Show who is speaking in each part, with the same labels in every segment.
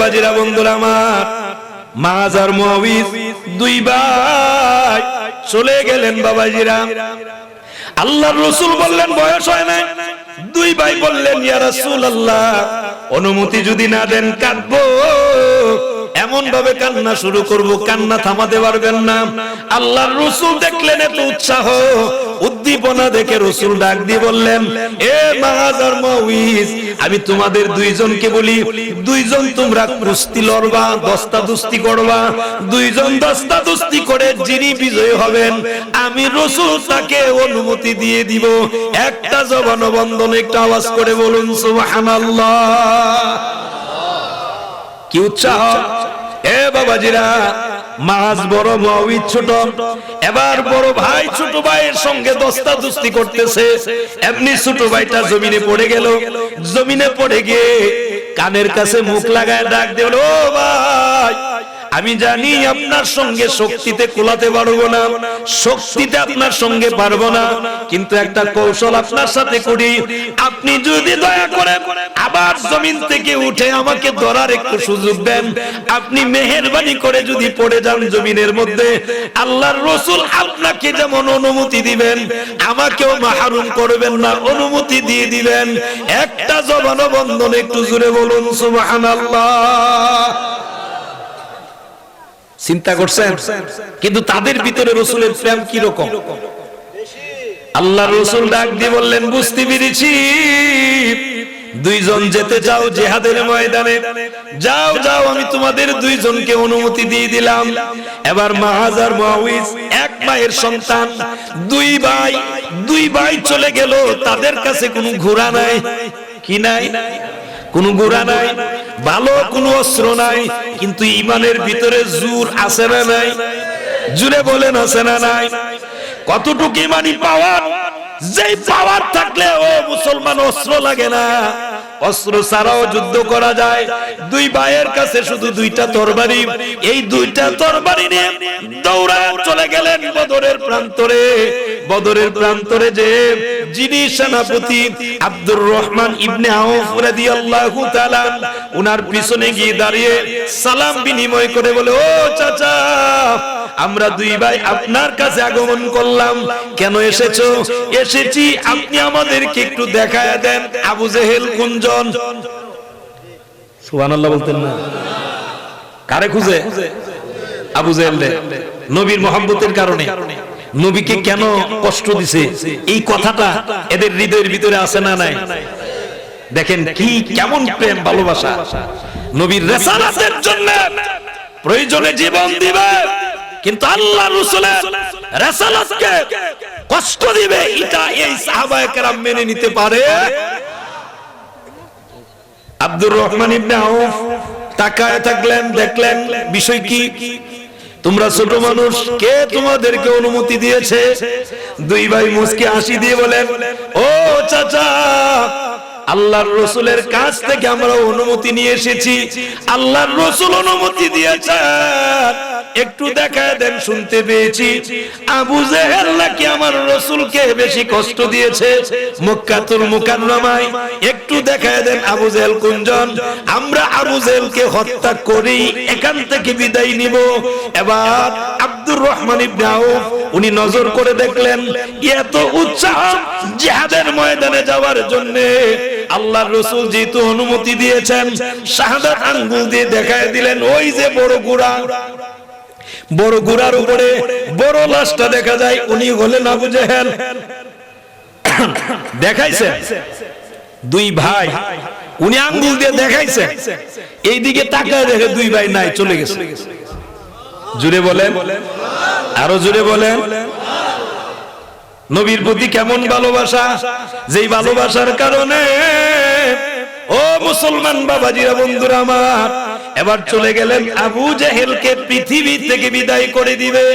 Speaker 1: বাবাজিরা বন্ধুরা আমার, মাআজ আর মুআউইজ দুই ভাই চলে গেলেন বাবাজিরা। আল্লাহর রাসূল বললেন বয়স হয় না। দুই ভাই বললেন ইয়া রাসূলুল্লাহ, অনুমতি যদি না দেন কাঁদবো, এমন ভাবে কান্না শুরু করব, কান্না থামাতে পারবেন না। আল্লাহর রাসূল দেখলেন এত উৎসাহ উদ্দীপনা দেখে রাসূল ডাক দিয়ে বললেন, এ মাআজ আর মুআউইজ, আমি তোমাদের দুইজনকে বলি, দুইজন তোমরা কুস্তি লড়বা, দস্তাদস্তি করবা। দুইজন দস্তাদস্তি করে যিনি বিজয়ী হবেন আমি রাসূল তাকে অনুমতি দিয়ে দিব। একটা জবানবন্ধন, একটা আওয়াজ করে বলুন সুবহানাল্লাহ। কি উৎসাহ! এ বাবাজিরা, মাআজ বড়, মুআউইজ ছোট। এবার বড় ভাই ছোট ভাইয়ের সঙ্গে দস্তাদস্তি করতেছে, এমনি ছোট ভাইটা জমিনে পড়ে গেল। জমিনে পড়ে গিয়ে কানের কাছে মুখ লাগায় ডাক দিল, ও ভাই, আমি জানি আপনার সঙ্গে শক্তিতে কোলাতে পারবো না, শক্তিতে আপনার সঙ্গে পারবো না, কিন্তু একটা কৌশল আপনার সাথে করি। আপনি যদি দয়া করে আবার জমিন থেকে উঠে আমাকে ধরার একটু সুযোগ দেন, আপনি মেহেরবানি করে যদি পড়ে যান জমিনের মধ্যে, আল্লাহর রাসূল আপনাকে যেমন অনুমতি দিবেন আমাকেও মাহরুম করবেন না, অনুমতি দিয়ে দিবেন। একটা জবানবন্ধন, একটু জোরে বলুন সুবহানাল্লাহ। চিন্তা করছেন? কিন্তু তাদের ভিতরে রাসূলের প্রেম কি রকম! আল্লাহর রাসূল ডাক দিয়ে বললেন, বুঝতে পেরেছি, দুইজন যেতে চাও জিহাদের ময়দানে, যাও যাও, আমি তোমাদের দুইজনকে অনুমতি দিয়ে দিলাম। এবার মাআজ আর মুআউইজ এক মায়ের সন্তান, দুই ভাই চলে গেল। তাদের কাছে কোনো ঘোড়া নাই, কি নাই? কোন ঘোড়া নাই, ভালো কোন অস্ত্র নাই, কিন্তু ঈমানের ভিতরে জোর আছে না নাই? জুড়ে বলেন আছে না নাই? কতটুকু ঈমানি পাওয়ার! যেই পাওয়ার থাকলে ও মুসলমান অস্ত্র লাগে না, অস্ত্র ছাড়াও যুদ্ধ করা যায়। দুই ভাইয়ের কাছে শুধু দুইটা তরবারি, এই দুইটা তরবারি নিয়ে দৌড়ায় চলে গেলেন বদরের প্রান্তরে। বদরের প্রান্তরে যে যিনি সেনাপতি আব্দুর রহমান ইবনে আউফ রাদিয়াল্লাহু তাআলা, উনার পিছনে গিয়ে দাঁড়িয়ে সালাম বিনিময় করে বলে, ও চাচা, আমরা দুই ভাই আপনার কাছে আগমন করলাম। কেন এসেছো? এসেছি আপনি আমাদেরকে একটু দেখায় দেন আবু জেহেল কুনজন। সুবহানাল্লাহ বলতেন না? কারে খুঁজে? আবু জেহেল। নবীর মহব্বতের কারণে নবীকে কেন কষ্ট দিছে, এই কথাটা এদের হৃদয়ের ভিতরে আছে না নাই? দেখেন কি কেমন প্রেম ভালোবাসা! নবীর রিসালাতের জন্য প্রয়োজনে জীবন দিবে, কিন্তু আল্লাহর রাসূলের রিসালাতকে কষ্ট দিবে, এটা এই সাহাবায়ে কেরাম মেনে নিতে পারে? আব্দুর রহমান ইবনে আউফ তাকায় থাকলেন, দেখলেন বিষয় কি। তোমরা ছোট মানুষ, কে তোমাদেরকে অনুমতি দিয়েছে? দুই ভাই মুস্কি হাসি দিয়ে বলেন, ও চাচা, আল্লাহর রাসূলের কাছ থেকে আমরা অনুমতি নিয়ে এসেছি। আল্লাহর রাসূল অনুমতি দিয়েছেন, একটু দেখায় দেন, শুনতে পেয়েছি আবু জেহেল নাকি আমার রাসূলকে বেশি কষ্ট দিয়েছে মক্কাতুল মুকাররমায়। একটু দেখায় দেন আবু জেহেল কুনজন, আমরা আবু জেহেলকে হত্যা করি এখান থেকে বিদায় নিব। এবার আব্দুর রহমান ইবনে আউফ উনি নজর করে দেখলেন এত উৎসাহ জিহাদের ময়দানে যাওয়ার জন্য। আল্লাহর রাসূল যেহেতু অনুমতি দিয়েছেন, শাহাদাত আঙ্গুল দিয়ে দেখায় দিলেন, ওই যে বড় ঘোড়া, বড় ঘোড়ার উপরে বড় লাশটা দেখা যায়, উনি হলেন আবু জেহেল। দেখাইছে দুই ভাই, উনি আঙ্গুল দিয়ে দেখাইছে, এইদিকে তাকায় দেখে দুই ভাই নাই, চলে গেছে। জুড়ে বলেন, আরো জুড়ে বলেন। নবীর প্রতি কেমন ভালোবাসা! যেই ভালোবাসার কারণে ও মুসলমান বাবাজিরা বন্ধুরা আমার, এবার চলে গেলেন আবু জেহেলকে পৃথিবী থেকে বিদায় করে দিবে।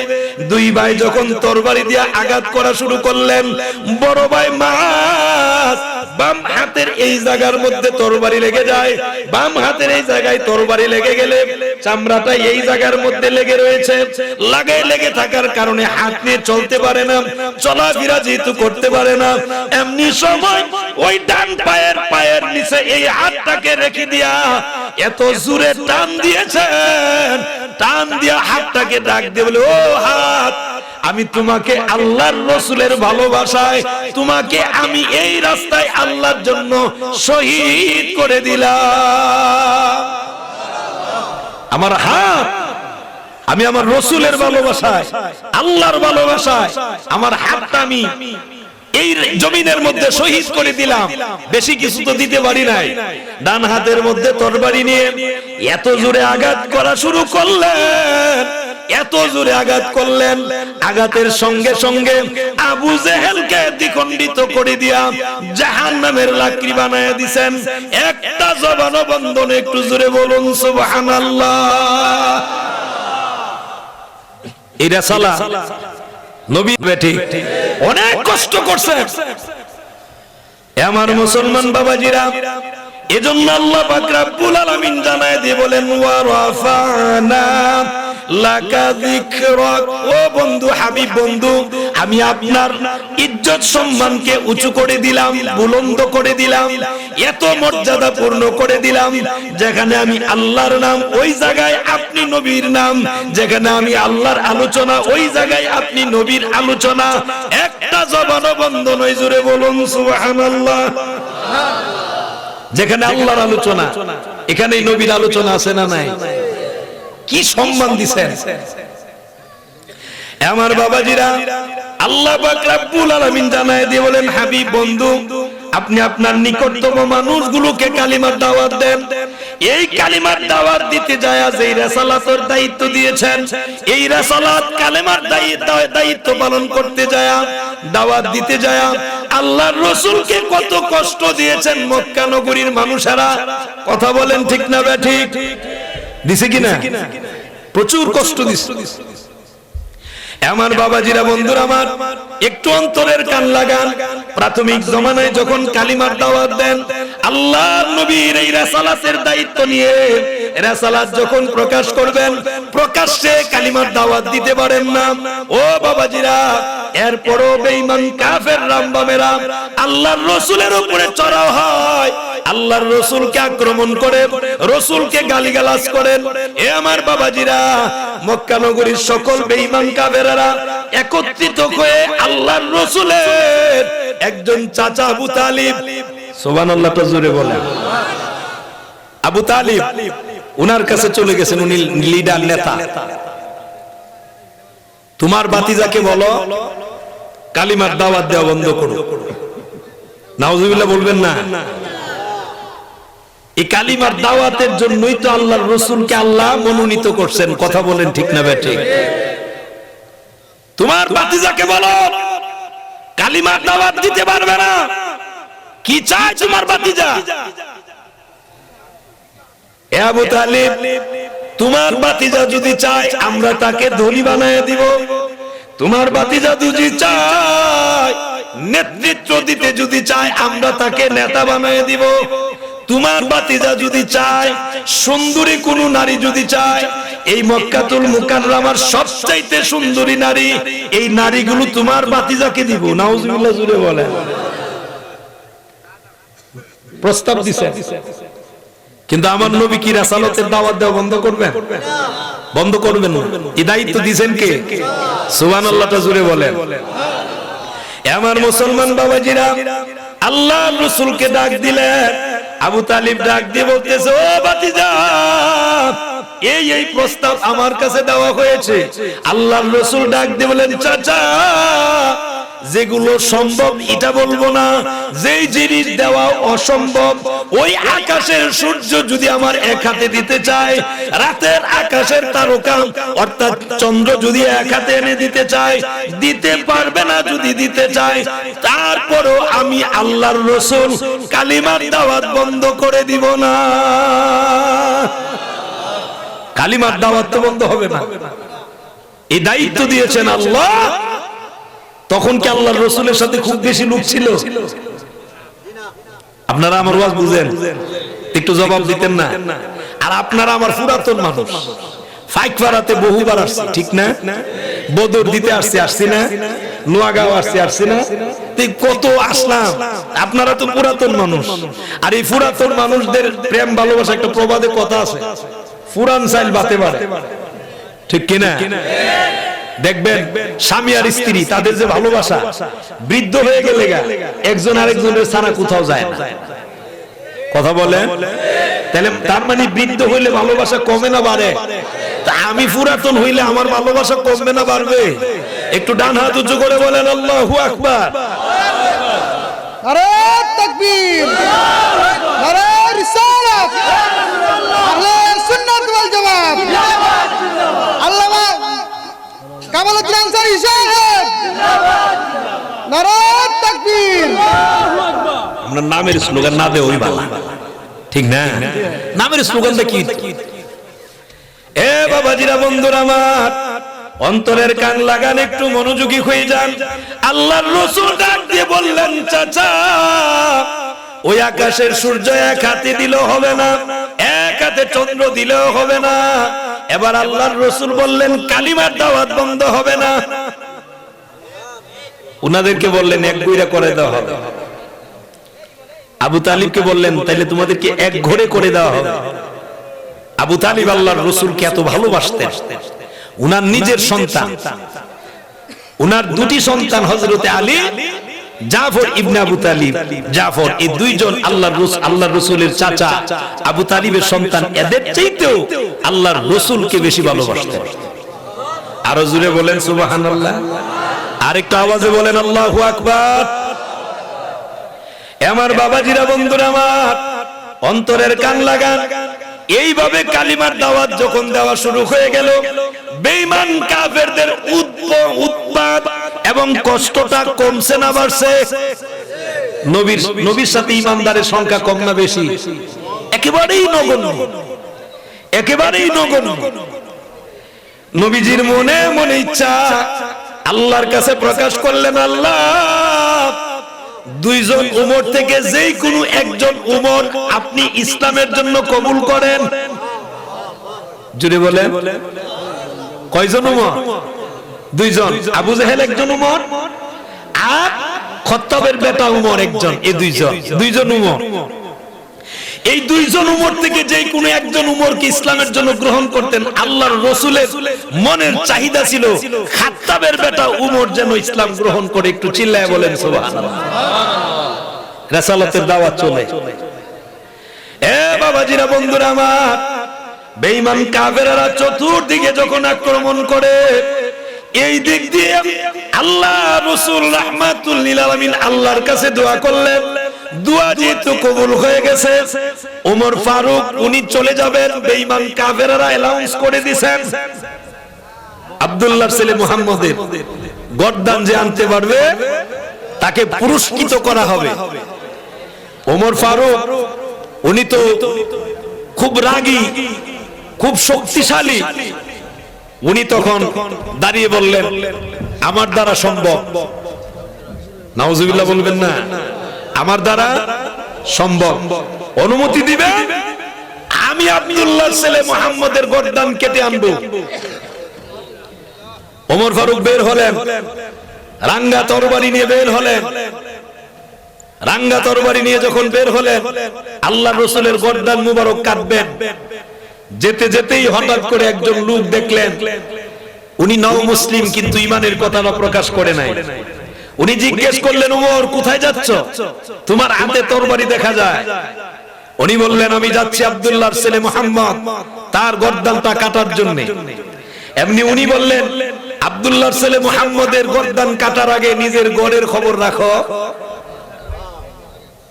Speaker 1: দুই ভাই যখন তরবারি দিয়ে আঘাত করা শুরু করলেন, বড় ভাই মাআজ বাম হাতের এই জায়গার মধ্যে তরবারি লেগে যায়, বাম হাতের এই জায়গায় তরবারি লেগে গেলে চামড়াটা এই জায়গার মধ্যে লেগে রয়েছে, লেগে থাকার কারণে হাত নিয়ে চলতে পারে না, চলাফেরা যেহেতু করতে পারে না, এমনি সময় ওই ডান পায়ের নিচে এই হাতটাকে রেখে দিয়া এত জোরে টান দিয়েছেন, টান দিয়া হাতটাকে ডাক দিয়ে বলে, ও হাত, আমি তোমাকে আল্লাহর রাসূলের ভালোবাসায় তোমাকে আমি এই রাস্তায় আল্লাহর জন্য শহীদ করে দিলাম। আমার হাত, আমি আমার রাসূলের ভালোবাসায়, আল্লাহর ভালোবাসায় আমার হাতটা আমি এই জমিনের মধ্যে শহীদ করে দিলাম। বেশি কিছু তো দিতে পারি নাই। ডান হাতের মধ্যে তরবারি নিয়ে এত জোরে আঘাত করা শুরু করলেন, এত জোরে আঘাত করলেন, আঘাতের সঙ্গে সঙ্গে আবু জেহেলকে দ্বিখণ্ডিত করে দিয়া জাহান্নামের লাকড়ি বানায় দিবেন। একটা জবানও বন্ধ নেই। একটু জোরে বলুন সুবহানাল্লাহ। এটা সালাহ নবী বেটি অনেক কষ্ট করছেন আমার মুসলমান বাবাজিরা। এজন্য আল্লাহ পাক রব্বুল আলামিন জানায় দিয়ে বলেন, ওয়া রাফানা লাকা যিকরাক। ও বন্ধু, হাবিব বন্ধু, আমি আপনার ইজ্জত সম্মানকে উঁচু করে দিলাম, বুলন্দ করে দিলাম, এত মর্যাদা পূর্ণ করে দিলাম। যেখানে আমি আল্লাহর নাম ওই জায়গায় আপনি নবীর নাম, যেখানে আমি আল্লাহর আলোচনা ওই জায়গায় আপনি নবীর আলোচনা। একটা জবানও বন্ধ নয়। জোরে বলুন সুবহানাল্লাহ। যেখানে আল্লাহর আলোচনা এখানেই নবীর আলোচনা আছে না নাই? কি সম্মান দিবেন আমার বাবাজিরা। আল্লাহ পাক রব্বুল আলামিন জানায় দিয়ে বলেন, হাবিব বন্ধু, আপনি আপনার নিকটতম মানুষগুলোকে কালিমার দাওয়াত দেন। এই কালিমার দাওয়াত দিতে যায় যে রাসালাতের দায়িত্ব দিয়েছেন, এই রাসালাত কালিমার দায়িত্ব পালন করতে যায়, দাওয়াত দিতে যায়, আল্লাহর রাসূলকে কত কষ্ট দিয়েছেন মক্কা নগরীর মানুষেরা। কথা বলেন ঠিক না ঠিক? দিছে কিনা? প্রচুর কষ্ট দিছে আমার বাবাজিরা। বন্ধুরা আমার, একটু অন্তরের কান লাগান। প্রাথমিক জমানায় যখন কালিমার দাওয়াত দেন, আল্লাহর নবীর এই রাসালাতের দায়িত্ব নিয়ে রাসালাত যখন প্রকাশ করবেন, প্রকাশ্যে কালিমার দাওয়াত দিতে পারেন না। ও বাবাজিরা, এরপরও বেঈমান কাফের রামবামেরা আল্লাহর রাসূলের উপরে চড়াও হয়, আল্লাহর রাসূলকে আক্রমণ করে, রাসূলকে গালিগালাজ করেন। এ আমার বাবাজিরা, মক্কা নগরীর সকল বেঈমান কাফেররা একত্রিত হয়ে আল্লাহর রাসূলের একজন চাচা আবু তালিব, সুবহানাল্লাহ তো জোরে বলেন, আবু তালিব, উনার কাছে চলে গেছেন। উনি লিডার, নেতা। তোমার ভাতিজাকে বলো কালিমার দাওয়াত দেওয়া বন্ধ করো। নাউজুবিল্লাহ বলবেন না? এই কালিমার দাওয়াতের জন্যই তো আল্লাহর রাসূলকে আল্লাহ মনোনীত করছেন। কথা বলেন ঠিক না ঠিক? তোমার ভাতিজাকে বলো কালিমার দাওয়াত দিতে পারবে না। কি চায় তোমার ভাতিজা? এ আবু তালিব, তোমার ভাতিজা যদি চায় আমরা তাকে ধনী বানায় দিব, তোমার ভাতিজা যদি চায় নেতৃত্ব দিতে যদি চায় আমরা তাকে নেতা বানায় দিব, তোমার ভাতিজা যদি চায় সুন্দরী কোন নারী যদি চায়, এই মক্কাতুল মুকাররমার সবচাইতে সুন্দরী নারী, এই নারীগুলো তোমার ভাতিজাকে দিব। নাউজুবিল্লাহ জুড়ে বলেন। প্রস্তাব দিছেন, কিন্তু আমার নবী কি রাসালাতের দাওয়াত দেওয়া বন্ধ করবেন? বন্ধ করবেন না। এই দায়িত্ব দিবেন কে? সুবহানাল্লাহটা জুড়ে বলেন। আমার মুসলমান বাবাজিরা, আল্লাহর রাসূলকে ডাক দিলেন। আবু তালিব ডাক দিয়ে বলতেছে, ও ভাতিজা, এই প্রস্তাব আমার কাছে দেওয়া হয়েছে। আল্লাহর রাসূল ডাক দিয়ে বলেন, চাচা, যেগুলো সম্ভব এটা বলবো না, যেই জিনিস দেওয়া অসম্ভব, ওই আকাশের সূর্য যদি আমার এক হাতে দিতে চায়, রাতের আকাশের তারকা অর্থাৎ চন্দ্র যদি এক হাতে এনে দিতে চায় দিতে পারবে না। যদি দিতে চায় তারপরও আমি আল্লাহর রাসূল কালিমার দাওয়াত বন্ধ করে দিব না। কালিমার দাওয়াত তো বন্ধ হবে না। এই দায়িত্ব দিয়েছেন আল্লাহ। তখন কি আল্লাহর রাসূলের সাথে খুব বেশি লোক ছিল? আপনারা আমার ওয়াজ বুঝেন, একটু জবাব দিতেন না? আর আপনারা আমার পুরাতন মানুষ, ফাইকপাড়াতে বহুবার আসছি, ঠিক না? বদর দিতে আসছি না? নোয়াগাঁও আসছি না? কত আসলাম। আপনারা তো পুরাতন মানুষ, আর এই পুরাতন মানুষদের প্রেম ভালোবাসা একটা প্রবাদে কথা আছে, পুরান চাইল বাতে বাড়ে, ঠিক কিনা? দেখবেন স্বামী আর স্ত্রী তাদের যে ভালোবাসা, বৃদ্ধ হয়ে গেলে একজন আরেকজনের ছাড়া কোথাও যায় না। কথা বলেন? তাহলে তার মানে বৃদ্ধ হইলে ভালোবাসা কমে না বাড়ে? তা আমি পুরাতন হইলে আমার ভালোবাসা কমবে না বাড়বে? একটু ডান হাত উঁচু করে বলেন আল্লাহু আকবার।
Speaker 2: নারে তাকবীর, নারে রিসালাত, আহলে সুন্নাত ওয়াল জামাত, আল্লামা কামালউদ্দিন আনসারী সাহেব, নারে তাকবীর।
Speaker 1: আমরা নামের স্লোগান না দেই ওই ভালো, ঠিক না? নামের স্লোগানটা কি? এ বাবাজিরা, বন্ধুরা আমার, অন্তরের কান লাগান, একটু মনোযোগী হয়ে যান। আল্লাহর রাসূল ডাক দিয়ে বললেন, চাচা ওই আকাশের সূর্য এক হাতে দিলেও হবে না, এক হাতে চন্দ্র দিলেও হবে না। এবার আল্লাহর রাসূল বললেন, কালিমার দাওয়াত বন্ধ হবে না। উনাদেরকে বললেন, এক গুইরা করে দেওয়া হবে। আবু তালিবকে বললেন, তাইলে তোমাদেরকে এক ঘরে করে দেওয়া হবে। আবু তালিব আল্লাহর রাসূলকে এত ভালোবাসতেন, উনার নিজের সন্তান, উনার দুটি সন্তান হযরতে আলী, জাফর ইবনে আবু তালিব, জাফর, এই দুইজন আল্লাহর রাসূলের চাচা আবু তালিবের সন্তান। এদের চাইতেও আল্লাহর রাসূলকে বেশি ভালোবাসতেন। আরো জোরে বলেন সুবহানাল্লাহ, আরেকটু আওয়াজে বলেন আল্লাহু আকবার। আমার বাবাজিরা, বন্ধুরা আমার, অন্তরের কান লাগান। এইভাবে কালিমার দাওয়াত যখন দেওয়া শুরু হয়ে গেল, বেঈমান কাফেরদের উৎপাত এবং কষ্টটা কমছে না বাড়ছে? নবীর সাথে ঈমানদারের সংখ্যা কম না বেশি? একেবারেই নগণ্য, একেবারেই নগণ্য। নবীজির মনে মনে ইচ্ছা আল্লাহর কাছে প্রকাশ করলেন, আল্লাহ দুইজন উমর থেকে যেই কোনো একজন উমর আপনি ইসলামের জন্য কবুল করেন। জুড়ে বলেন, কয়জন উমর? দুইজন। আবু জেহেল একজন উমর, আর খত্তাবের বেটা উমর একজন। এই দুইজন উমর। এই দুইজন উমর থেকে যে কোনো একজন উমরকে ইসলামের জন্য গ্রহণ করতেন। আল্লাহর রাসূলের মনের চাহিদা ছিল খাত্তাবের বেটা উমর যেন ইসলাম গ্রহণ করে। একটু চিল্লায় বলেন সুবহানাল্লাহ। রাসালাতের দাওয়াত চলে। এ বাবাজিরা, বন্ধুরা আমার, বেঈমান কাফেররা চতুর্দিকে যখন আক্রমণ করে, এই দিক দিয়ে আল্লাহ রাসূল রাহমাতুল লিল আলামিন আল্লাহর কাছে দোয়া করলেন। দোয়া যেহেতু কবুল হয়ে গেছে, ওমর ফারুক উনি চলে যাবেন। বেঈমান কাফেররা অ্যানাউন্স করে দিয়েছেন, আব্দুল্লাহর ছেলে মুহাম্মদের গর্দান যে আনতে পারবে তাকে পুরস্কৃত করা হবে। ওমর ফারুক উনি তো খুব রাগী, খুব শক্তিশালী। উনি তখন দাঁড়িয়ে বললেন, আমার দ্বারা সম্ভব। নাউজুবিল্লাহ বলবেন না, আমার দ্বারা সম্ভব। অনুমতি দিবে, আমি আব্দুল্লাহর ছেলে মুহাম্মদের গর্দান কেটে আনবো। ওমর ফারুক বের হলেন, রাঙ্গা তরবারি নিয়ে বের হলেন। রাঙ্গা তরবারি নিয়ে যখন বের হলেন, আল্লাহর রাসূলের গর্দান মুবারক কাটবেন। যেতে যেতেই হঠাৎ করে একজন লোক দেখলেন, উনি নও মুসলিম, কিন্তু ঈমানের কথাটা প্রকাশ করে নাই। উনি জিজ্ঞেস করলেন, ওমর কোথায় যাচ্ছ? তোমার হাতে তরবারি দেখা যায়। উনি বললেন, আমি যাচ্ছি আব্দুল্লাহর ছেলে মুহাম্মদ তার গর্দানটা কাটার জন্য। এমনি উনি বললেন, আব্দুল্লাহর ছেলে মুহাম্মদের গর্দান কাটার আগে নিজের গড়ের খবর রাখো।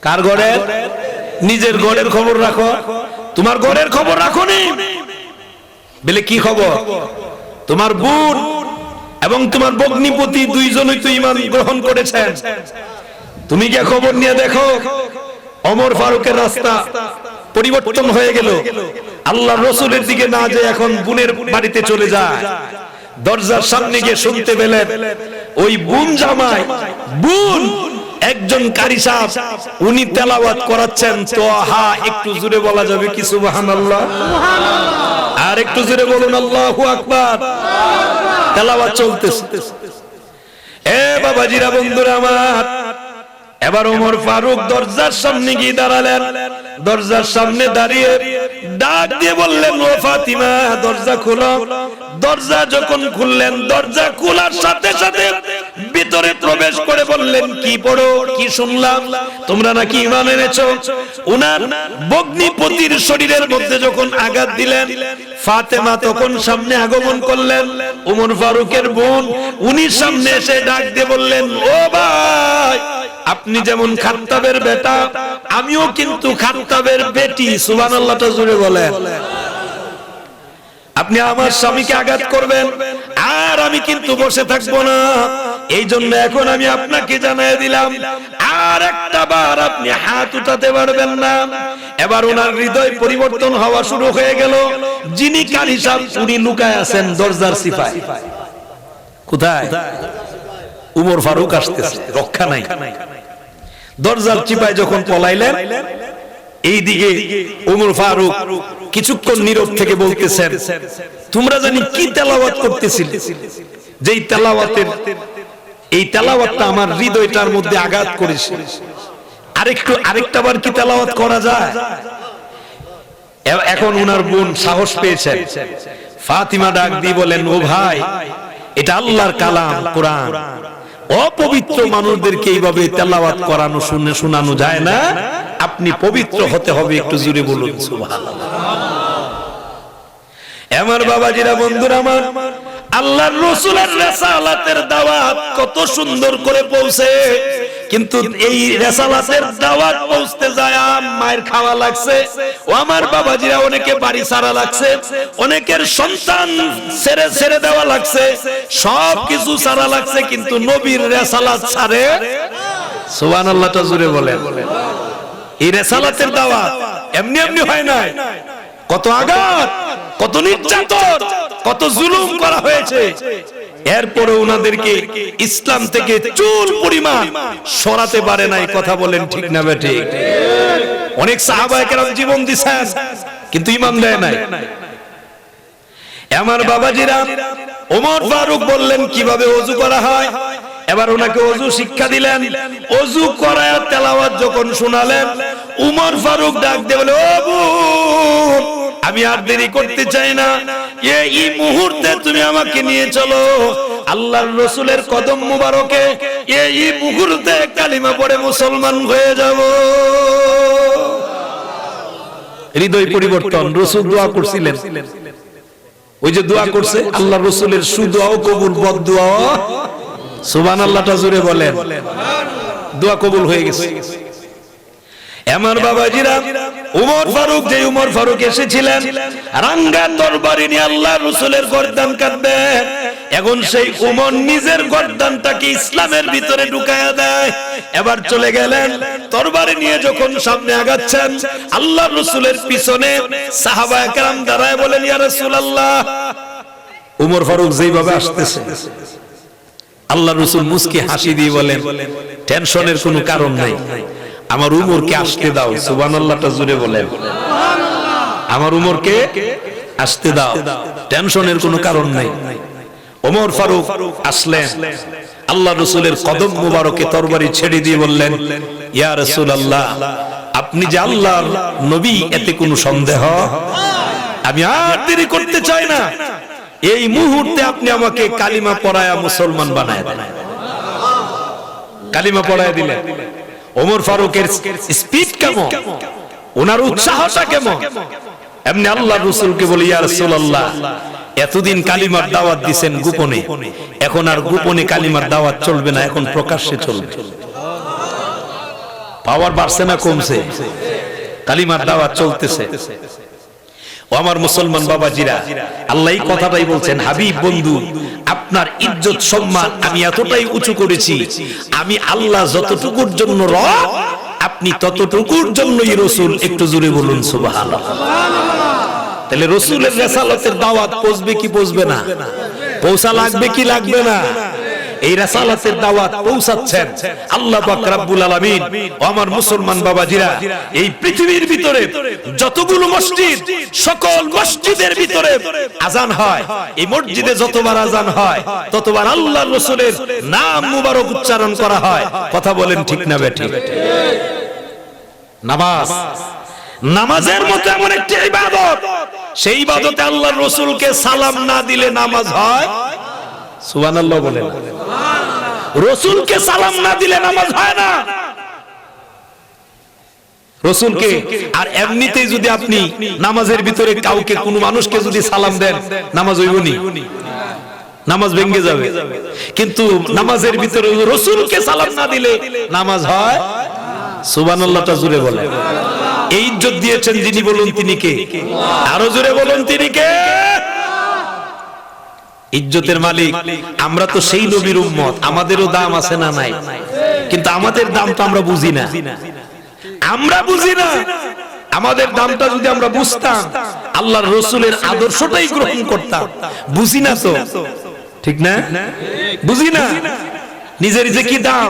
Speaker 1: কার গড়ের? নিজের গড়ের খবর রাখো। তোমার গড়ের খবর রাখোনি? বলে কি খবর? তোমার বোন এবং তোমার ভগ্নিপতি দুইজনই তো ঈমান গ্রহণ করেছেন। তুমি কি খবর নিয়ে দেখো? ওমর ফারুকের রাস্তা পরিবর্তন হয়ে গেল। আল্লাহর রাসূলের দিকে না যায় এখন বোনের বাড়িতে চলে যায়। দরজার সামনে গিয়ে শুনতে পেলেন ওই বোন জামাই, বোন একজন কারি সাহেব উনি তেলাওয়াত করাচ্ছেন, তো হা একটু জোরে বলা যাবে কি সুবহানাল্লাহ? আর একটু জোরে বলুন আল্লাহু আকবার। তেলাওয়াত চলতেছে। এ বাবাজিরা, বন্ধুরা আমার, এবার ওমর ফারুক দরজার সামনে গিয়ে দাঁড়ালেন। দরজার সামনে দাঁড়িয়ে ডাক দিয়ে বললেন, ও ফাতিমা, দরজা খোলো। দরজা যখন খুললেন, দরজা খোলার সাথে সাথে ভিতরে প্রবেশ করে বললেন, কি পড়ো, কি শুনলাম, তোমরা নাকি ঈমান এনেছো? উনার ভগ্নিপতির শরীরের মধ্যে যখন আঘাত দিলেন, ফাতেমা তখন সামনে আগমন করলেন। ওমর ফারুকের বোন, উনি সামনে এসে ডাক দিয়ে বললেন, ও ভাই, আপনি যেমন খাত্তাবের বেটা, আমিও কিন্তু খাত্তাবের বেটি। সুবহানাল্লাহটা জোরে বলেন। আপনি আমার স্বামীকে আঘাত করবেন আর আমি কিন্তু বসে থাকবো না। এই জন্য এখন আমি আপনাকে জানিয়ে দিলাম, আর একটা বার আপনি হাত উঠাতে পারবেন না। এবার ওনার হৃদয় পরিবর্তন হওয়া শুরু হয়ে গেল। যিনি কারি সাহেব, উনি লুকায় আছেন দরজার সিপাই। কোথায়? ওমর ফারুক আসতেছে, রক্ষা নাই। দরজার চিপাই যখন পলাইলেন, এইদিকে ওমর ফারুক কিছুক্ষণ নীরব থেকে বলতেছেন, তোমরা জানি কি তেলাওয়াত করতেছিলে, যেই তেলাওয়াতের এই তেলাওয়াতটা আমার হৃদয়টার মধ্যে আঘাত করেছে। আরেকটা বার কি তেলাওয়াত করা যায়? এখন উনার বোন সাহস পেয়েছেন। ফাতিমা ডাক দিয়ে বলেন, ও ভাই, এটা আল্লাহর কালাম কোরআন। অপবিত্র মানুষদেরকে এইভাবে তেলাওয়াত করানো শোনানো যায় না। আপনি পবিত্র হতে হবে, একটু জোরে বলুন সুবহানাল্লাহ। আমার বাবাজিরা, বন্ধুরা আমার, আল্লাহর রাসূলের রিসালাতের দাওয়াত কত সুন্দর করে পৌঁছে, কিন্তু এই রিসালাতের দাওয়াত পৌঁছতে যায় মায়ের খাওয়া লাগছে। ও আমার বাবাজিরা, অনেকে বাড়ি ছাড়া লাগছে, অনেকের সন্তান ছেড়ে দেওয়া লাগছে, সব কিছু ছাড়া লাগছে, কিন্তু নবীর রিসালাত ছাড়ে। সুবহানাল্লাহটা জোরে বলেন। এই রিসালাতের দাওয়াত এমনি এমনি হয় না। কত আঘাত, কত নির্যাতন, কত জুলুম করা হয়েছে। এরপরে ওনাদেরকে ইসলাম থেকে চুল পরিমাণ সরাতে পারে নাই। কথা বলেন ঠিক না বেঠিক? অনেক সাহাবায়ে কেরাম জীবন দিয়েছেন, কিন্তু ঈমান দেয় নাই। আমার বাবাজিরা, ওমর ফারুক বললেন কিভাবে ওযু করা হয়। এবার ওনাকে ওযু শিক্ষা দিলেন। ওযু করায় তেলাওয়াত যখন শোনালেন, ওমর ফারুক ডাক দিয়ে বলে, ও বোন, আমি আর দেরি করতে চাই না, এই মুহূর্তে তুমি আমাকে নিয়ে চলো আল্লাহর রাসূলের কদম মুবারকে। এই মুহূর্তে কালিমা পড়ে মুসলমান হয়ে যাব। হৃদয় পরিবর্তন। রাসূল দোয়া করছিলেন, ওই যে দোয়া করছে, আল্লাহর রাসূলের সুদোয়াও কবুল, বদদোয়াও। সুবহানাল্লাহটা জোরে বলেন। দোয়া কবুল হয়ে গেছে। আমার বাবাজিরা, ওমর ফারুক, যে ওমর ফারুক এসেছিলেন রাঙ্গা তরবারি নিয়ে আল্লাহর রাসূলের গর্দান কাটবেন, এখন সেই ওমর নিজের গর্দানটাকে ইসলামের ভিতরে ঢুকায়া দেয়। এবার চলে গেলেন, তরবারি নিয়ে যখন সামনে আগাচ্ছেন, আল্লাহর রাসূলের পিছনে সাহাবায়ে কেরাম দাঁড়ায় বলেন, ইয়া রাসূলুল্লাহ। ওমর ফারুক যেইভাবে আসতেছে, আল্লাহর রাসূল মুস্কি হাসি দিয়ে বলেন, টেনশনের কোনো কারণ নাই, আমার উমরকে আসতে দাও। সুবহানাল্লাহটা জোরে বলেন। আমার উমরকে আসতে দাও, টেনশনের কোনো কারণ নাই। ওমর ফারুক আসলেন, আল্লাহর রাসূলের কদম মুবারকে তরবারি ছেড়ে দিয়ে বললেন, ইয়া রাসূলুল্লাহ, আপনি যে আল্লাহর নবী, এতে কোনো সন্দেহ? আমি আর দেরি করতে চাই না, এই মুহূর্তে আপনি আমাকে কালিমা পড়ায়া মুসলমান বানায় দেন। কালিমা পড়ায় দিলেন। ওমর ফারুকের স্পিড কেমন, ওনার উৎসাহটা কেমন! এমনি আল্লাহর রাসূলকে বলি, ইয়া রাসূলুল্লাহ, এতদিন কালিমার দাওয়াত দিবেন গোপনে, এখন আর গোপনে কালিমার দাওয়াত চলবে না, এখন প্রকাশ্যে চলবে। পাওয়ার বাড়ছে না কমছে? কালিমার দাওয়াত চলতেছে। ও আমার মুসলমান বাবাজিরা, আল্লাহ এই কথাটাই বলছেন, হাবিব বন্ধু, আপনার ইজ্জত সম্মান আমি এতটাই উঁচু করেছি, আমি আল্লাহ যতটুকুর জন্য রব, আপনি ততটুকুর জন্যই রাসূল। একটু জোরে বলুন সুবহানাল্লাহ। তাহলে রাসূলের রিসালাতের দাওয়াত পৌঁছবে কি পৌঁছবে না? পৌঁছা লাগবে কি লাগবে না? এই রাসালাতের দাওয়াত পৌঁছাচ্ছেন আল্লাহ পাক রব্বুল আলামিন। ও আমার মুসলমান বাবাজিরা, এই পৃথিবীর ভিতরে যতগুলো মসজিদ, সকল মসজিদের ভিতরে আজান হয়, এই মসজিদে যতবার আজান হয় ততবার আল্লাহর রাসূলের নাম মুবারক উচ্চারণ করা হয়। কথা বলেন ঠিক না বেঠিক? নামাজ, নামাজের মতো এমন একটি ইবাদত, সেই ইবাদতে আল্লাহর রাসূলকে সালাম না দিলে নামাজ হয়? সুবহানাল্লাহ বলেন। রাসূলকে সালাম না দিলে নামাজ হয় না। রাসূলকে আর এমনিতেই যদি আপনি নামাজের ভিতরে কাউকে, কোনো মানুষকে যদি সালাম দেন, নামাজ হইব নি? নামাজ ভেঙে যাবে। কিন্তু নামাজের ভিতরে রাসূলকে সালাম না দিলে নামাজ হয়? সুবহানাল্লাহটা জোরে বলেন। এই ইজ্জত দিয়েছেন যিনি, বলুন তিনি কে? আরো জোরে বলুন তিনি কে? ইজ্জতের মালিক আমরা তো সেই নবীর উম্মত, আমাদেরও দাম আছে না নাই? কিন্তু আমাদের দাম তো আমরা বুঝি না, আমরা বুঝি না। আমাদের দামটা যদি আমরা বুঝতাম, আল্লাহর রাসূলের আদর্শটাই গ্রহণ করতাম। বুঝি না তো, ঠিক না? বুঝি না নিজের যে কি দাম,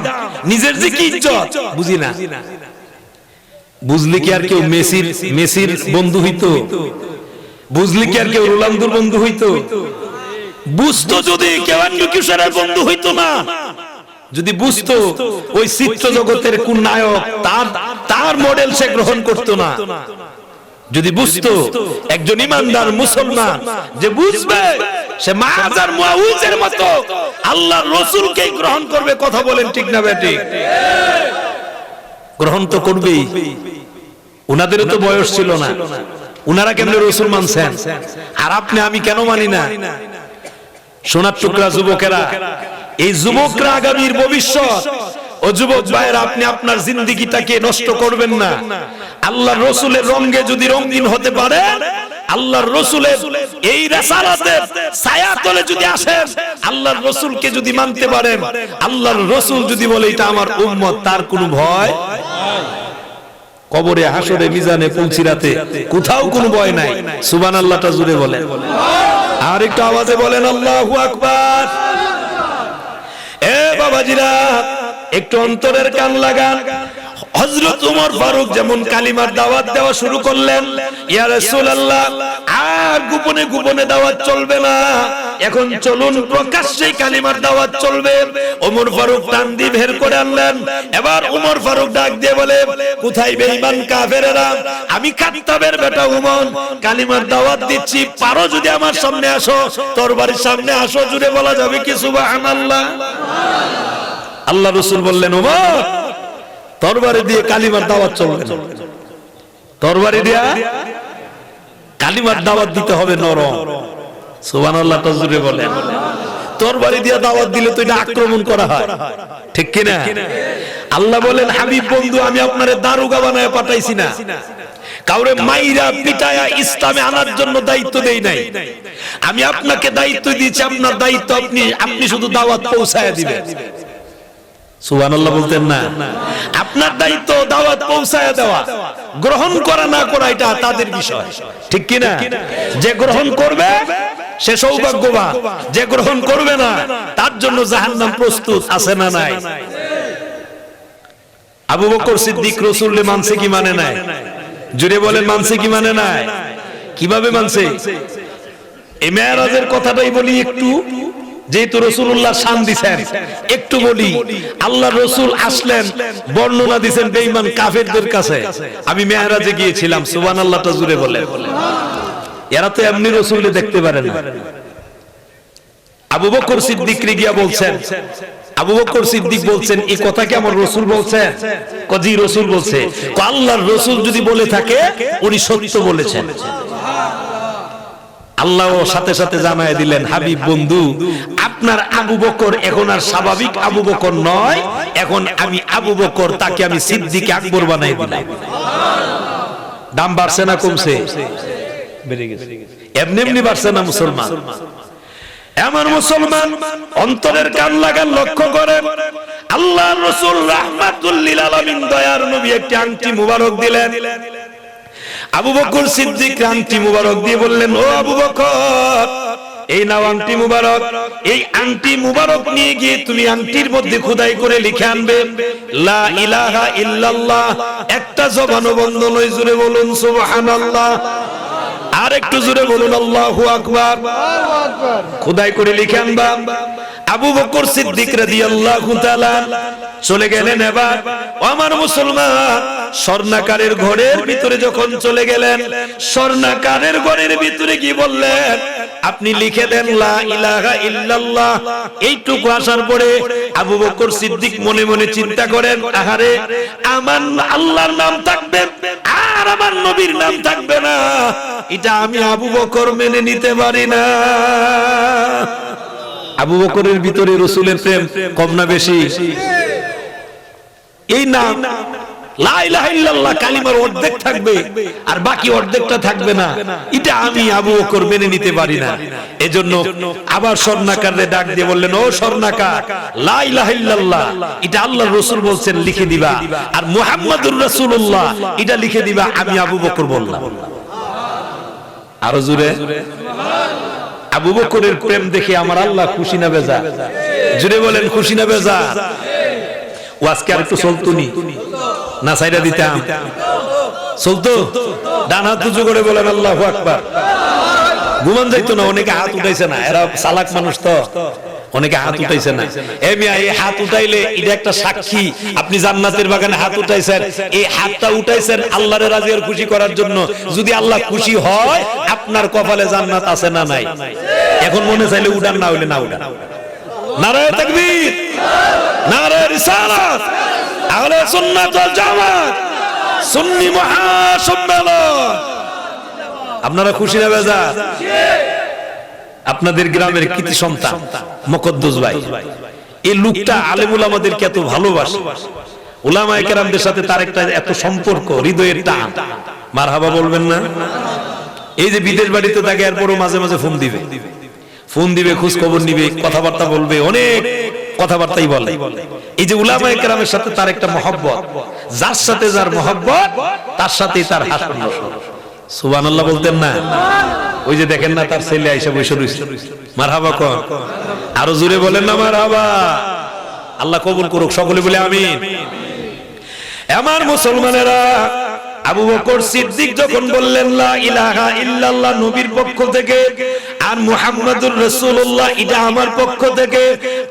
Speaker 1: নিজের যে কি ইজ্জত বুঝি না। বুঝলি কি আর কেউ মেসির বন্ধু হইতো? বুঝলি কি আর কেউ রোনালদোর বন্ধু হইতো? বুঝতো যদি কেউ কিশোরের বন্ধু হইতো না। যদি বুঝতো ওই চিত্র জগতের কোন নায়ক, তার মডেল সে গ্রহণ করতো না। যদি বুঝতো একজন ইমানদার মুসলমান যে বুঝবে, সে মাআজ আর মুআউযের মতো আল্লাহর রাসূলকেই গ্রহণ করবে। কথা বলেন ঠিক না বেঠিক? গ্রহণ তো করবেই। উনাদেরও তো বয়স ছিল না, উনারা কেমনে রাসূল মানছেন? আর আপনি আমি কেন মানি না? সোনার টুকরা যুবকেরা, এই যুবকরা আগামীর ভবিষ্যৎ। ও যুবক ভাইয়েরা, আপনি আপনার জিন্দেগিটাকে নষ্ট করবেন না। আল্লাহর রাসূলের রঙে যদি রঙিন হতে পারে, আল্লাহর রাসূলের এই রিসালাতের ছায়াতলে যদি আসেন, আল্লাহর রাসূলকে যদি মানতে পারেন, আল্লাহর রাসূল যদি বলে এটা আমার উম্মত, তার কোনো ভয়? কবরে, হাসরে, মিজানে, পুলসিরাতে কোথাও কোনো ভয় নাই। সুবহানাল্লাহটা জোরে বলেন। আর একটু আওয়াজে বলেন আল্লাহু আকবার। এ বাবাজিরা, একটু অন্তরের কান লাগান। হযরত ওমর ফারুক যেমন কালিমার দাওয়াত দেওয়া শুরু করলেন, ইয়া রাসূলুল্লাহ, আর গোপনে গোপনে দাওয়াত চলবে না, এখন চলুন প্রকাশ্যে কালিমার দাওয়াত চলবে। ওমর ফারুক টান দিয়ে বের করে আনলেন। এবার ওমর ফারুক ডাক দিয়ে বলে, কোথায় বেঈমান কাফেরেরা? আমি খাত্তাবের বেটা ওমর, কালিমার দাওয়াত দিচ্ছি, পারো যদি আমার সামনে আসো, তরবারির সামনে আসো। জুড়ে বলা যাবে কি সুবহানাল্লাহ? আল্লাহ রাসূল বললেন, ওমর, তরবারি দিয়ে কালিমার দাওয়াত চলবে না। তরবারি দিয়া কালিমার দাওয়াত দিতে হবে নরম। সুবহানাল্লাহ তাজুরে বলেন। তরবারি দিয়া দাওয়াত দিলে তো এটা আক্রমণ করা হয়, ঠিক কি না? আল্লাহ বলেন, হাবিব বন্ধু, আমি আপনারে দারোগা বানায় পাঠাইছি না, কাউরে মাইরা পিটায়া ইসলামে আনার জন্য দায়িত্ব দেই নাই। আমি আপনাকে দায়িত্ব দিয়েছি, আপনার দায়িত্ব আপনি শুধু দাওয়াত পৌঁছায়া দিবেন। সুবহানাল্লাহ বলতেন না? আপনার দায়িত্ব দাওয়াত পৌঁছায়া দেওয়া, গ্রহণ করা না করা এটা তাদের বিষয়, ঠিক কি না? যে গ্রহণ করবে সে সৌভাগ্যবান, যে গ্রহণ করবে না তার জন্য জাহান্নাম প্রস্তুত আছে না নাই? আবু বকর সিদ্দিক রাসূলকে মানছে কি মানে নাই? জুড়ে বলেন, মানছে কি মানে নাই? কিভাবে মানছে? এই মেরাজের কথাটাই বলি একটু, যেহেতু রাসূলুল্লাহ শান দিবেন একটু বলি। আল্লাহর রাসূল আসলেন, বর্ণনা দিবেন বেঈমান কাফেরদের কাছে, আমি মেরাজে গিয়েছিলাম। সুবহানাল্লাহটা জুড়ে বলেন। এরা তো এমনি রাসূলকে দেখতে পারে না। আবু বকর সিদ্দিক গিয়া বলছেন, আবু বকর সিদ্দিক বলছেন, এই কথা কি আমার রাসূল বলছেন? জি রাসূল বলছে। আল্লাহর রাসূল যদি বলে থাকে উনি সত্য বলেছেন। আল্লাহ সাথে সাথে জানায় দিলেন, হাবিব বন্ধু, আপনার আবু বকর এখন আর স্বাভাবিক আবু বকর নয়, এখন আমি আবু বকর, তাকে আমি সিদ্দিক আকবর বানাই দিলাম। দাম বাড়ছে না কমছে? বেড়ে গেছে। এমনি এমনি বাড়ছে না মুসলমান? এমন মুসলমান অন্তরের কান লাগান, লক্ষ্য করেন। আল্লাহর রাসূল রাহমাতুল লিল আলামিন, দয়ার নবী, একটি আংটি মুবারক দিলেন। আবু বকর সিদ্দিক আংটি মুবারক দিয়ে বললেন, ও আবু বকর, এই নাও আংটি মুবারক, এই আংটি মুবারক নিয়ে গিয়ে তুমি আংটির মধ্যে খোদাই করে লিখে আনবে লা ইলাহা ইল্লাল্লাহ। একটা জবানও বন্ধ নয়, জোরে বলুন সুবহানাল্লাহ। আর একটু জোরে বলুন আল্লাহু আকবার। খোদাই করে লিখে আনবা। আবু বকর সিদ্দিক রাদিয়াল্লাহু তাআলা চলে গেলেন। এবার আমার মুসলমান স্বর্ণাকারের ঘরের ভিতরে যখন চলে গেলেন, স্বর্ণাকারের ঘরের ভিতরে কি বললেন, আপনি লিখে দেন লা ইলাহা ইল্লাল্লাহ। এইটুকু আসার পরে আবু বকর সিদ্দিক মনে মনে চিন্তা করেন, আহারে আমার আল্লাহর নাম থাকবে আর আমার নবীর নাম থাকবে না, এটা আমি আবু বকর মেনে নিতে পারি না। আবু বকরের ভিতরে রাসূলের প্রেম কম না বেশি? এই নাম লা ইলাহা ইল্লাল্লাহ কালিমার অর্ধেক থাকবে আর বাকি অর্ধেকটা থাকবে না, এটা আমি আবু বকর মেনে নিতে পারি না। এজন্য আবার স্বর্ণাকারে ডাক দিয়ে বললেন, ও স্বর্ণাকার, লা ইলাহা ইল্লাল্লাহ এটা আল্লাহর রাসূল বলছেন লিখে দিবা, আর মুহাম্মাদুর রাসূলুল্লাহ এটা লিখে দিবা আমি আবু বকর বললাম। আরো জোরে। আবু বকরের প্রেম দেখে আমার আল্লাহ খুশি না বেজা? জুড়ে বলেন খুশি না বেজা? ও আজকে আর একটু চলতুনি না সাইডা দিতাম? চলতো? ডান হাত উঁচু করে বলেন আল্লাহু আকবার। ঘুমান যাইতো না, অনেকে হাত উঠাইছে না, এরা চালাক মানুষ তো, অনেকে হাত উঠাইছে না। এই মিয়া, এই হাত উঠাইলে এটা একটা সাক্ষী আপনি জান্নাতের বাগানে হাত উঠাইছেন। এই হাতটা উঠাইছেন আল্লাহর রাজি আর খুশি করার জন্য। যদি আল্লাহ খুশি হয় আপনার কপালে জান্নাত আছে না নাই? এখন মনে চাইলে উড়ান, না হইলে না উড়ান। নারায়ে তাকবীর, নারায়ে রিসালাত, আহলে সুন্নাত ওয়াল জামাত, সুন্নি মহাসম্মেলন। আপনারা খুশি না বেজার? আপনাদের গ্রামের কৃতি সন্তান মুকদ্দস ভাই, এই লোকটা আলেম উলামাদেরকে এত ভালোবাসে, উলামায়ে কেরামদের সাথে তার একটা এত সম্পর্ক, হৃদয়ের টান। মারহাবা বলবেন না? এই যে বিদেশ বাড়িতে থাকে, এরপরও মাঝে মাঝে ফোন দিবে, খোঁজ খবর নিবে, কথাবার্তা বলবে, অনেক কথাবার্তাই বলে। এই যে উলামায়ে কেরামের সাথে তার একটা মহব্বত, যার সাথে যার মহব্বত তার সাথেই তার হাসন। সুবহানাল্লাহ বলতেন না? ওই যে দেখেন না, তার ছেলে আইসা বসে রইছে। মারহাবা কোন? আরো জোরে বলেন না মারহাবা। আল্লাহ কবুল করুক, সকলে বলে আমিন। আমার মুসলমানেরা, আবু বকর সিদ্দিক যখন বললেন লা ইলাহা ইল্লাল্লাহ নবীর পক্ষ থেকে আর মুহাম্মাদুর রাসূলুল্লাহ এটা আমার পক্ষ থেকে,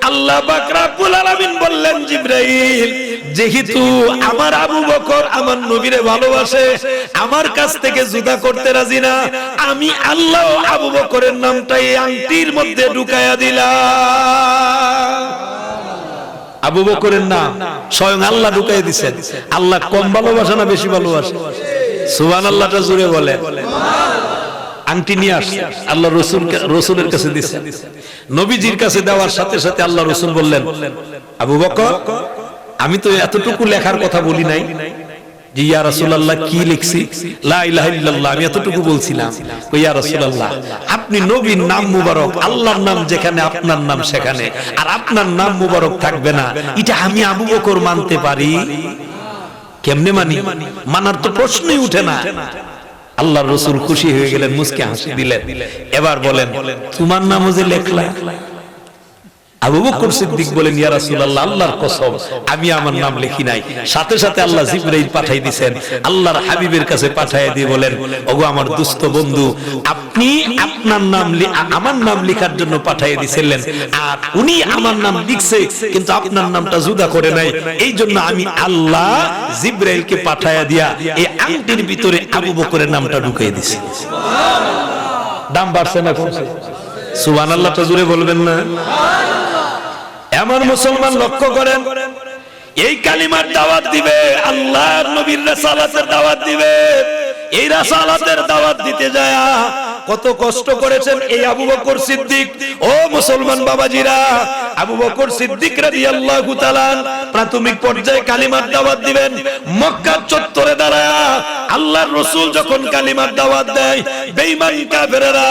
Speaker 1: আল্লাহ পাক রব্বুল আলামিন বললেন, জিবরাইল যেহেতু আমার আবু বকর আমার নবীরে ভালোবাসে, আমার কাছ থেকে জুদা করতে রাজি না, আমি আল্লাহ আবু বকরের নামটা এই আংটির মধ্যে ঢুকায়া দিলাম। আবু বকরের নাম স্বয়ং আল্লাহ ঢুকাই দিয়েছেন। আল্লাহ কম ভালোবাসে না বেশি ভালোবাসে? সুবহানাল্লাহটা জোরে বলেন। আংটি নিয়ে আসছে, আল্লাহ রসুলের কাছে দিয়েছে। নবীজির কাছে দেওয়ার সাথে সাথে আল্লাহ রসুল বললেন, আবু বকর আমি তো এতটুকু লেখার কথা বলি নাই যে ইয়া রাসূলুল্লাহ কি লিখছি, লা ইলাহা ইল্লাল্লাহ আমি এতটুকু বলছিলাম। কই ইয়া রাসূলুল্লাহ আপনি নবীর নাম মুবারক, আল্লাহর নাম যেখানে আপনার নাম সেখানে, আর আপনার নাম মুবারক থাকবে না, এটা আমি আবু বকর মানতে পারি? কেমনে মানি? মানার তো প্রশ্নই উঠে না। আল্লাহর রাসূল খুশি হয়ে গেলেন, মুস্কি হাসি দিলেন। এবার বলেন, তোমার নামও যে লেখলা? আবু বকর সিদ্দিক বলেন, ইয়া রাসূলুল্লাহ আল্লাহর কসম আমি আমার নাম লিখি নাই। সাথে সাথে আল্লাহ জিবরাইল পাঠাই দিবেন, আল্লাহর হাবিবের কাছে পাঠায় দিয়ে বলেন, ওগো আমার দুস্থ বন্ধু, আপনি আপনার নাম আমার নাম লেখার জন্য পাঠিয়ে দিয়েছিলেন, আর উনি আমার নাম লিখছে কিন্তু আপনার নামটা জুদা করে নাই, এই জন্য আমি আল্লাহ জিবরাইলকে পাঠায়া দিয়া এই আংটির ভিতরে আবু বকরের নামটা ঢুকিয়ে দিয়েছি। সুবহানাল্লাহ। দাম বাড়ছে না কমছে? সুবহানাল্লাহটা জোরে বলবেন না? এমন মুসলমান লক্ষ্য করেন, এই কালিমার দাওয়াত দিবে, আল্লাহর নবীর রাসালাতের দাওয়াত দিবে, এই রাসালাতের দাওয়াত দিতে যায় কত কষ্ট করেছেন এই আবু বকর সিদ্দিক। ও মুসলমান বাবাজিরা, আবু বকর সিদ্দিক রাদিয়াল্লাহু তাআলা প্রাথমিক পর্যায়ে কালিমার দাওয়াত দিবেন, মক্কার চত্বরে দাঁড়ায়া আল্লাহর রাসূল যখন কালিমার দাওয়াত দেয়, বেঈমান কাফেররা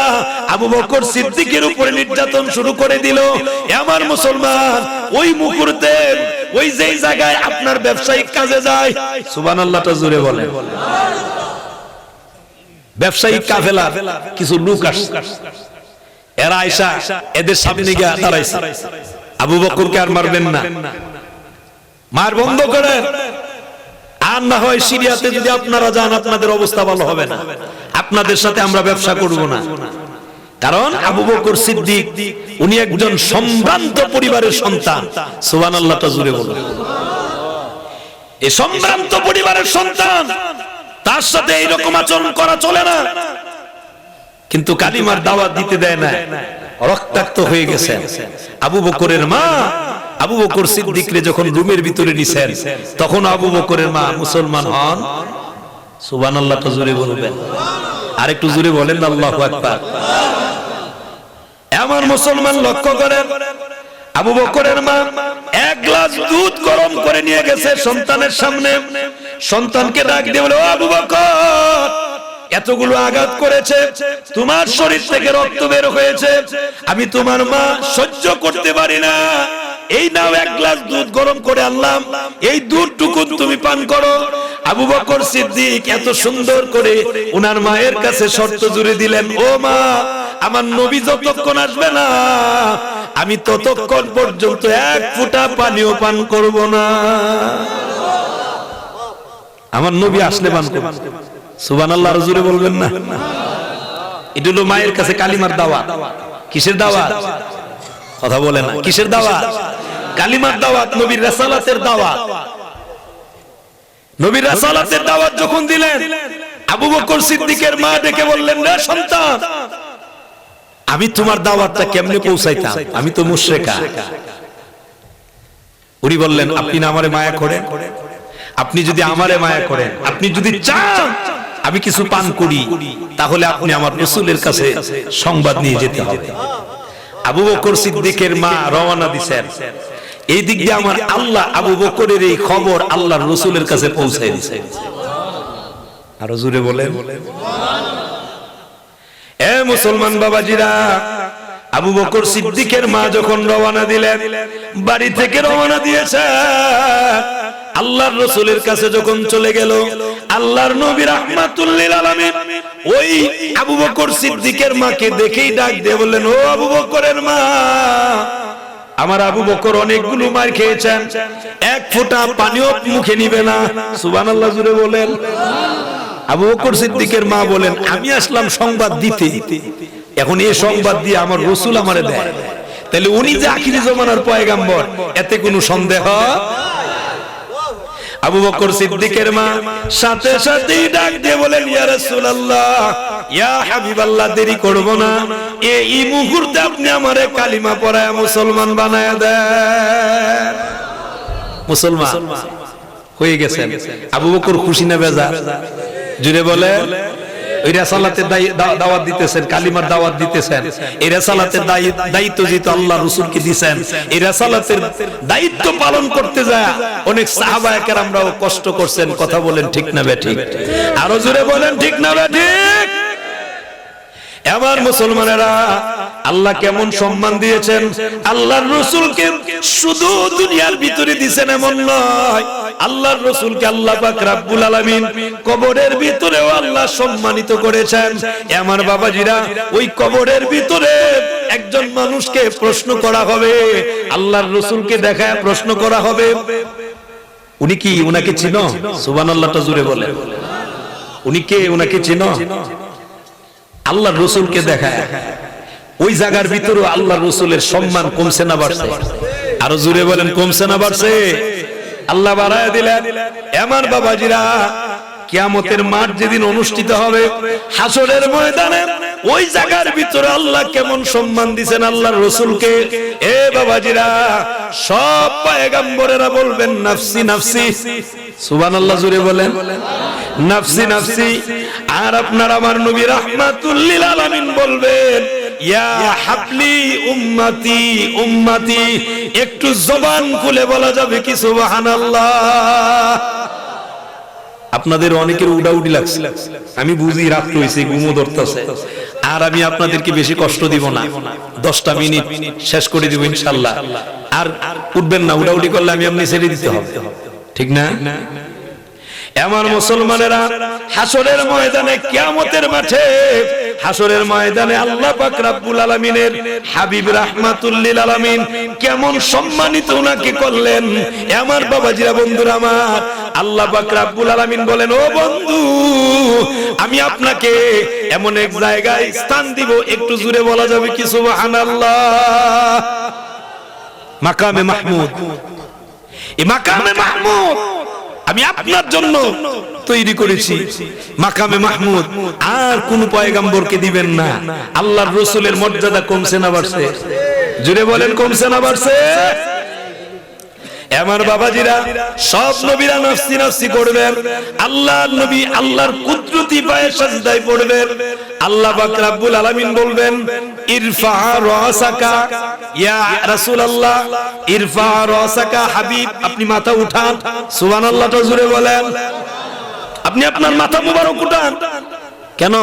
Speaker 1: আবু বকর সিদ্দিকের উপরে নির্যাতন শুরু করে দিল। আমার মুসলমান, ওই মুহূর্তে ওই যেই জায়গায় আপনার ব্যবসায়িক কাজে যায়, সুবহানাল্লাহটা জোরে বলেন, ব্যবসায়িক কাফেলা কিছু লোক আসছে, এরা আয়েশা এদের সামনে গিয়ে দাঁড়াইছে, আবু বকরকে আর মারবেন না, মার বন্ধ করেন, আর না হয় সিরিয়াতে যদি আপনারা যান আপনাদের অবস্থা ভালো হবে না, আপনাদের সাথে আমরা ব্যবসা করব না। কারণ আবু বকর সিদ্দিক উনি একজন সম্ভ্রান্ত পরিবারের সন্তান। সুবহানাল্লাহটা জোরে বলুন। এই সম্ভ্রান্ত পরিবারের সন্তান, তার সাথে এইরকম আচরণ করা চলে না। কিন্তু কালিমার দাওয়াত দিতে দেয় না, রক্তাক্ত হয়ে গেছে। আবু বকরের মা আবু বকর সিদ্দিকরে যখন রুমের ভিতরে নিছেন, তখন আবু বকরের মা মুসলমান হন। সুবহানাল্লাহটা জোরে বলবেন, আর একটু জোরে বলেন আল্লাহু আকবার। আমার মুসলমান লক্ষ্য করেন, আবু বকরের মা এক গ্লাস দুধ গরম করে নিয়ে গেছে সন্তানের সামনে, সন্তানকে ডাক দিয়ে বলে, ও আবু বকর, এতগুলো আঘাত করেছে, তোমার শরীর থেকে রক্ত বের হয়েছে, আমি তোমার মা সহ্য করতে পারি না, এই নাও এক গ্লাস দুধ গরম করে আনলাম, এই দুধটুকু তুমি পান করো। আবু বকর সিদ্দিক এত সুন্দর করে ওনার মায়ের কাছে শর্ত জুড়ে দিলেন, ও মা, আমার নবী যতক্ষণ আসবে না আমি ততক্ষণ পর্যন্ত এক ফোঁটা পানিও পান করব না। আমার নবী আসলে পান করব। সুবহানাল্লাহ, আর জোরে বলবেন না। এটা হলো মায়ের কাছে কালিমার দাওয়াত। কিসের দাওয়াত? কথা বলে না। কিসের দাওয়াত? কালিমার দাওয়াত, নবীর রাসালাতের দাওয়াত। নবীর রাসালাতের দাওয়াত যখন দিলেন, আবু বকর সিদ্দিকের মা ডেকে বললেন, রে সন্তান, আমি তোমার দাওয়াতটা কেমনে পৌঁছাইতাম, আমি তো মুশরিকা। উনি বললেন, আপনি না আমারে মায়া করেন, আপনি যদি আমারে মায়া করেন, আপনি যদি চান আমি কিছু পান করি, তাহলে আপনি আমার রাসূলের কাছে সংবাদ নিয়ে যেতে হবে। আবু বকর সিদ্দিকের মা রওনা দিয়েছেন, এই দিক দিয়ে আমার আল্লাহ আবু বকরের এই খবর আল্লাহর রাসূলের কাছে পৌঁছায় দিয়েছে। আরো জোরে বলেন। এ মুসলমান বাবাজিরা, আবু বকর সিদ্দিকের মা যখন রওনা দিলেন, বাড়ি থেকে রওনা দিয়েছে, আল্লাহর রাসূলের কাছে যখন চলে গেল, আল্লাহর নবী রাহমাতুল লিল আলামিন ওই আবু বকর সিদ্দিকের মাকে দেখেই ডাক দিয়ে বললেন, ও আবু বকরের মা, আমার আবু বকর অনেকগুলো মার খেয়েছেন, এক ফোঁটা পানিও মুখে নিবে না। সুবহানাল্লাহ জুড়ে বলেন। আবু বকর সিদ্দিকের মা বলেন, আমি আসলাম সংবাদ দিতে, এখন এই সংবাদ দিয়ে আমার রাসূল আমারে দেয়, তাহলে উনি যে আখিরি জামানার পয়গাম্বর, এতে কোনো সন্দেহ। আবু বকর সিদ্দিকের মা সাথে সাথেই ডাক দিয়ে বলেন, ইয়া রাসূলুল্লাহ, ইয়া হাবিবাল্লাহ, দেরি করব না, এই মুহূর্তে আপনি আমারে কালিমা পড়ায়া মুসলমান বানায়া দেন। মুসলমান হয়ে গেছেন। আবু বকর খুশি না বেজার? জুড়ে বলে। ওই রাসালাতের দাওয়াত দিতেছেন, কালিমার দাওয়াত দিতেছেন, এই রাসালাতের দায়িত্ব যেহেতু আল্লাহ রাসূলকে দিয়েছেন, এই রাসালাতের দায়িত্ব পালন করতে যায় অনেক সাহাবায়ে কেরামরাও কষ্ট করছেন। কথা বলেন ঠিক না বেঠিক? আরো জোরে বলেন ঠিক না বেঠিক? আমার মুসলমানেরা, আল্লাহ কেমন সম্মান দিয়েছেন, আল্লাহর রাসূলকে শুধু দুনিয়ার ভিতরে দিবেন এমন নয়, আল্লাহর রাসূলকে আল্লাহ পাক রব্বুল আলামিন কবরের ভিতরেও আল্লাহ সম্মানিত করেছেন। আমার বাবাজিরা, ওই কবরের ভিতরে একজন মানুষকে প্রশ্ন করা হবে, আল্লাহর রাসূলকে দেখায় প্রশ্ন করা হবে, উনি কি, উনাকে চিনো? সুবহানাল্লাহটা জোরে বলেন। উনি কে, উনাকে চিনো? আল্লাহর রাসূলকে দেখায় ওই জায়গার ভিতরে আল্লাহর রাসূলের সম্মান কমছে না বাড়ছে? আরো জোরে বলেন, কমছে না বাড়ছে? আল্লাহ বাড়ায় দিলেন। আমার বাবাজিরা, কিয়ামতের মাঠ যেদিন অনুষ্ঠিত হবে, হাসরের ময়দানে ওই জায়গার ভিতরে আল্লাহ কেমন সম্মান দিবেন আল্লাহর রাসূলকে। এ বাবাজিরা, সব পয়গম্বরেরা বলবেন নাফসি নাফসি। সুবহানাল্লাহ জোরে বলেন, নাফসি নাফসি। আর আপনার আমার নবী রাহমাতুল লিল আলামিন বলবেন, ইয়া হাবলি উম্মতি উম্মতি। একটু জবান খুলে বলা যাবে কি সুবহানাল্লাহ? আপনাদের অনেকের উডাউডি লাগছে, আমি বুঝি, রাত হইছে, ঘুমও ধরতেছে, আর আমি আপনাদেরকে বেশি কষ্ট দিব না, 10টা মিনিট শেষ করে দিব ইনশাআল্লাহ। আর উঠবেন না, উডাউডি করলে আমি আপনি ছেড়ে দিতে হবে, ঠিক না? আমার মুসলমানেরা, হাসরের ময়দানে কিয়ামতের মাঠে হাসরের ময়দানে আল্লাহ পাক রব্বুল আলামিনের হাবিব রাহমাতুল লিল আলামিন কেমন সম্মানিত উনাকে করলেন। আমার বাবাজিরা, বন্ধুরা আমার, আল্লাহ পাক রব্বুল আলামিন বলেন, ও বন্ধু, আমি আপনাকে এমন এক জায়গায় স্থান দিব, একটু জোরে বলা যাবে কি সুবহানাল্লাহ? মাকামে মাহমুদ। এই মাকামে মাহমুদ আমি আপনার জন্য তৈরি করেছি। মাকামে মাহমুদ আর কোন পয়গম্বরকে দিবেন না। আল্লাহর রাসূলের মর্যাদা কমছে না বাড়ছে? জোরে বলেন, কমছে না বাড়ছে? আমার বাবাজিরা, সব নবীরা নফসি নফসি করবেন, আল্লাহর নবী আল্লাহর কুদরতি পায়ে সিজদায় পড়বেন। আল্লাহ পাক রব্বুল আলামিন বলবেন, ইরফা রাসাকা ইয়া রাসূলুল্লাহ, ইরফা রাসাকা হাবিব, আপনি মাথা উঠান। সুবহানাল্লাহটা জোরে বলেন। আপনি আপনার মাথা মুবারক উঠান। কেন?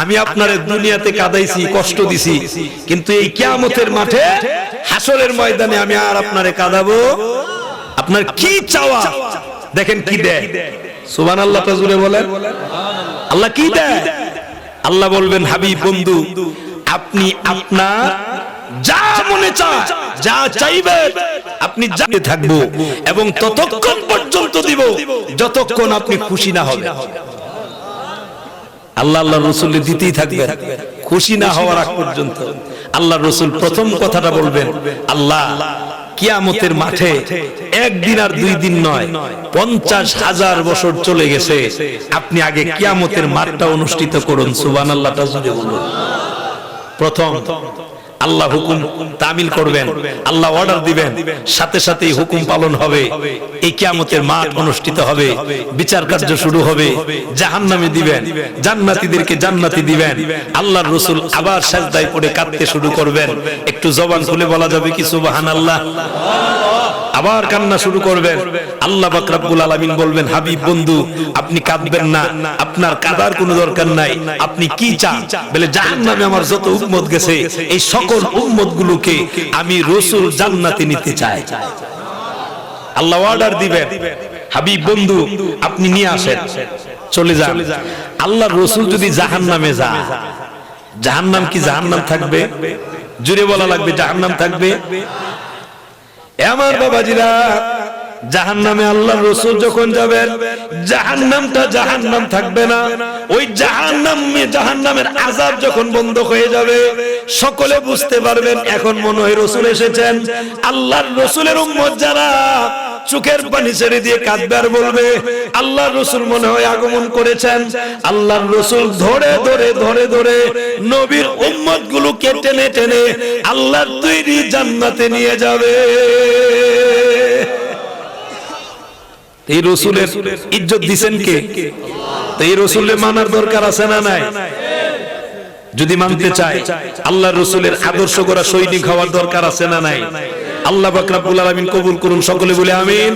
Speaker 1: আমি আপনারে দুনিয়াতে কাঁদাইছি, কষ্ট দিছি, কিন্তু এই কিয়ামতের মাঠে হাসরের ময়দানে আমি আর আপনারে কাঁদাবো। আপনার কি চাওয়া দেখেন কি দেয়। সুবহানাল্লাহটা জোরে বলেন। আল্লাহ কি দেয়? আল্লাহ বলবেন, হাবিব বন্ধু, আপনি আপনার যা মনে চায়, যা চাইবেন আপনি যাতে থাকবো, এবং ততক্ষণ পর্যন্ত দিব যতক্ষণ আপনি খুশি না হবেন। আল্লাহ আল্লাহর রাসূল দিতেই থাকবেন খুশি না হওয়ার আগ পর্যন্ত। আল্লাহর রাসূল প্রথম কথাটা বলবেন, আল্লাহ কিয়ামতের মাঠে একদিন আর 2 দিন নয়, 50,000 বছর চলে গেছে, আপনি আগে কিয়ামতের মাঠটা অনুষ্ঠিত করুন। সুবহানাল্লাহটা জোরে বলুন। প্রথম আল্লাহ হুকুম তামিল করবেন, আল্লাহ অর্ডার দিবেন, সাথে সাথেই হুকুম পালন হবে। এই কিয়ামতের মাঠ অনুষ্ঠিত হবে, বিচার কার্য শুরু হবে, জাহান্নামে দিবেন, জান্নাতীদেরকে জান্নাতি দিবেন। আল্লাহর রাসূল আবার সিজদায় পড়ে কাঁদতে শুরু করবেন। একটু জবান খুলে বলা যাবে কি সুবহানাল্লাহ? আবার কান্না শুরু করবেন। আল্লাহ পাক রব্বুল আলামিন বলবেন, হাবিব বন্ধু, আপনি কাঁদবেন না, আপনার কাঁদার কোনো দরকার নাই। আপনি কি চান? বলে, জাহান্নামে আমার যত উম্মত গেছে, এই সকল উম্মত গুলোকে আমি রাসূল জান্নাতে নিতে চাই। আল্লাহ অর্ডার দিবেন, হাবিব বন্ধু আপনি নিয়ে আসেন, চলে যান। আল্লাহর রাসূল যদি জাহান্নামে যায়, জাহান্নাম কি জাহান্নাম থাকবে? জোরে বলা লাগবে, জাহান্নাম থাকবে? আমার বাবাজিরা, জাহান্নামে আল্লাহর রাসূল যখন যাবেন, জাহান্নামটা জাহান্নাম থাকবে না। ওই জাহান্নামের আযাব যখন বন্ধ হয়ে যাবে, সকলে বুঝতে পারবেন এখন মনে হয় রাসূল এসেছেন। আল্লাহর রাসূলের উম্মত যারা চোখের পানি ছেড়ে দিয়ে কাঁদবে আর বলবে, আল্লাহর রাসূল মনে হয় আগমন করেছেন। আল্লাহর রাসূল ধরে ধরে ধরে ধরে নবীর উম্মত গুলোকে টেনে টেনে আল্লাহর তৈরি জান্নাতে নিয়ে যাবে। এই রাসূলের ইজ্জত দিবেন কে? তো এই রাসূলের মানার দরকার আছে না নাই? যদি মানতে চায়, আল্লাহর রাসূলের আদর্শ করা সৈনিক হওয়ার দরকার আছে না নাই? আল্লাহ পাক রব্বুল আলামিন কবুল করুন, সকলে বলে আমিন।